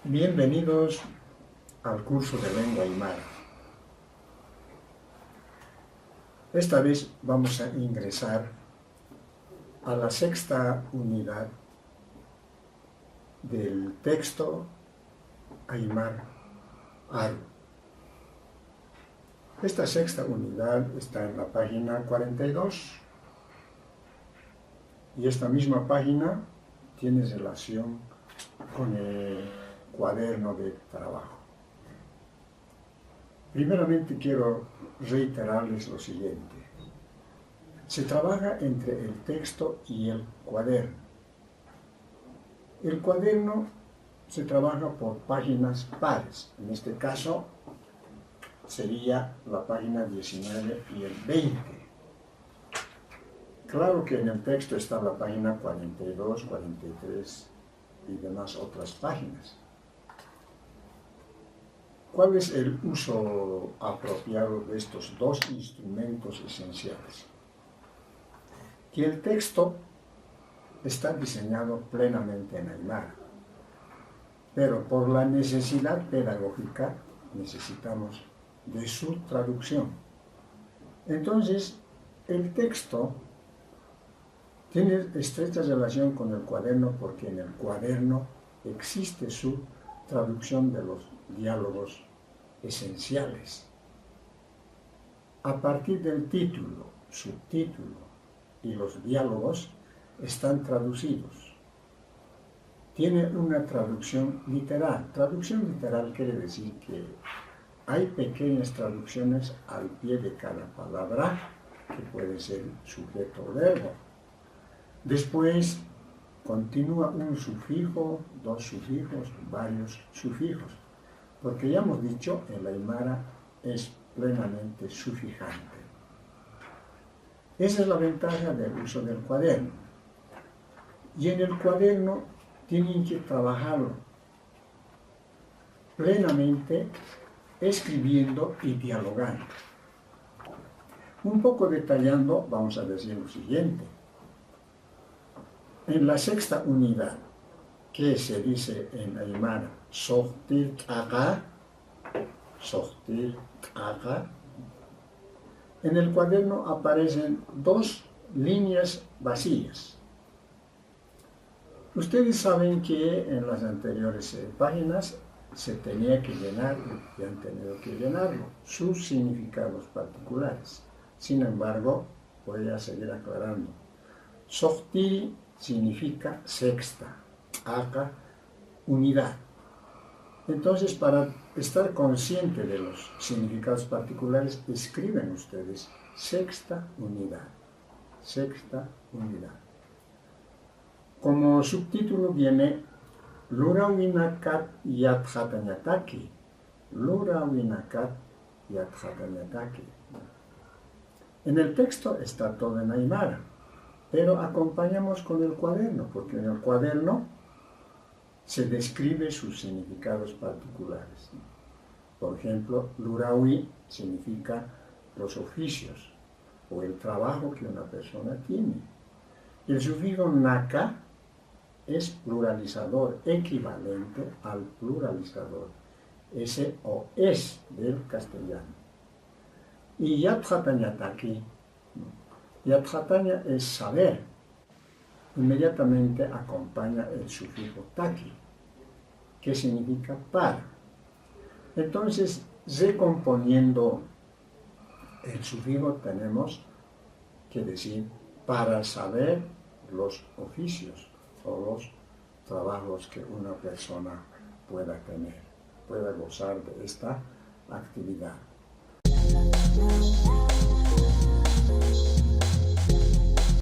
Bienvenidos al curso de lengua aymara. Esta vez vamos a ingresar a la sexta unidad del texto Aymara Aru. Esta sexta unidad está en la página 42 y esta misma página tiene relación con el cuaderno de trabajo. Primeramente quiero reiterarles lo siguiente. Se trabaja entre el texto y el cuaderno. El cuaderno se trabaja por páginas pares. En este caso sería la página 19 y el 20. Claro que en el texto está la página 42, 43 y demás otras páginas. ¿Cuál es el uso apropiado de estos dos instrumentos esenciales? Que el texto está diseñado plenamente en aymara, pero por la necesidad pedagógica necesitamos de su traducción. Entonces, el texto tiene estrecha relación con el cuaderno porque en el cuaderno existe su traducción de los diálogos esenciales. A partir del título, subtítulo y los diálogos están traducidos. Tiene una traducción literal. Traducción literal quiere decir que hay pequeñas traducciones al pie de cada palabra, que puede ser sujeto o verbo. Después continúa un sufijo, dos sufijos, varios sufijos, porque ya hemos dicho, el aymara es plenamente sufijante. Esa es la ventaja del uso del cuaderno. Y en el cuaderno tienen que trabajarlo plenamente, escribiendo y dialogando. Un poco detallando, vamos a decir lo siguiente. En la sexta unidad, que se dice en aymara, sohtir t'aqa, en el cuaderno aparecen dos líneas vacías. Ustedes saben que en las anteriores páginas se tenía que llenar, y han tenido que llenarlo, sus significados particulares. Sin embargo, voy a seguir aclarando. Sohtir significa sexta, t'aqa, unidad. Entonces, para estar consciente de los significados particulares, escriben ustedes sexta unidad, sexta unidad. Como subtítulo viene Lurawinakat Yathatanyataki, Lurawinakat Yathatanyataki. En el texto está todo en aymara, pero acompañamos con el cuaderno, porque en el cuaderno se describe sus significados particulares. Por ejemplo, Lurawi significa los oficios o el trabajo que una persona tiene. El sufijo naka es pluralizador, equivalente al pluralizador ese o es del castellano. Y yathatanyataki, yathatanya es saber. Inmediatamente acompaña el sufijo taki, que significa para. Entonces, recomponiendo el sufijo, tenemos que decir para saber los oficios o los trabajos que una persona pueda tener, pueda gozar de esta actividad.